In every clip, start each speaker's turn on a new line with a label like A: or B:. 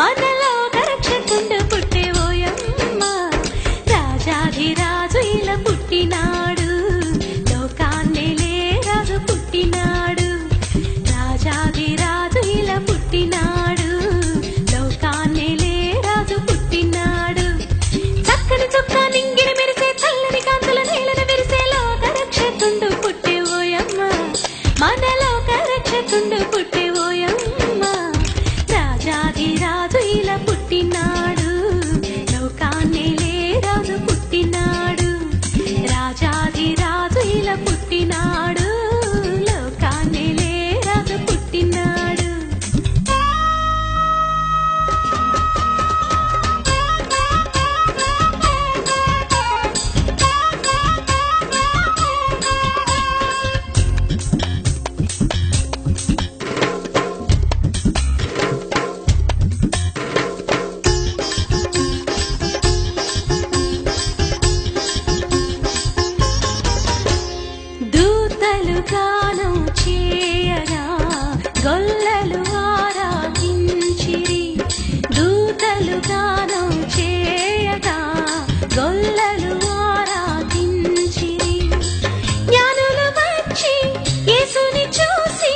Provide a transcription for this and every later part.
A: మనలో రక్షకుండు పుట్టే ఓయమ్మ రాజాధిరాజు ఇలా పుట్టినాడు లోకాన్నేలే రాజు పుట్టినాడు రాజాధిరాజు ఇలా పుట్టినాడు లోకాన్నేలే రాజు పుట్టినాడు చక్కని చొక్క నింగిని మెరిసే చల్లని కాంతుల నేలను విరిసే లోక రక్షకుండు పుట్టే ఓయమ్మ మనలో రక్షకుండు పుట్టే ఓయమ్మ రాజాధిరాజు ఇలా పుట్టినాడు లోకాన్నేలే రాజు పుట్టినాడు రాజాధిరాజు ఇలా పుట్టినాడు లోకాన్నేలే రాజు పుట్టినాడు దూతలు గానం చేయగా గొల్లలు ఆరాధించిరి దూతలు గానం చేయగా గొల్లలు ఆరాధించిరి జ్ఞానులు వచ్చి యేసుని చూసి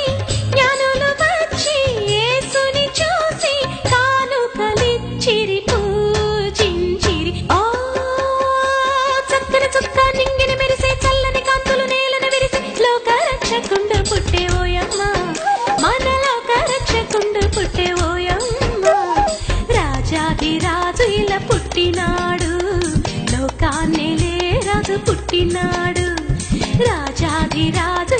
A: జ్ఞానులు వచ్చి యేసుని చూసి కానుకలిచ్చిరి పూజించిరి ఓ చక్కని చుక్క నింగిని మెరిసే చల్లని కాంతులు నేలను విరిసి లోక రక్షకుండు పుట్టే ఓయమ్మ మన లోక రక్షకుండు పుట్టే ఓయమ్మ రాజాధిరాజు ఇలా పుట్టినాడు లోకాన్నేలే రాజు పుట్టినాడు రాజాధిరాజు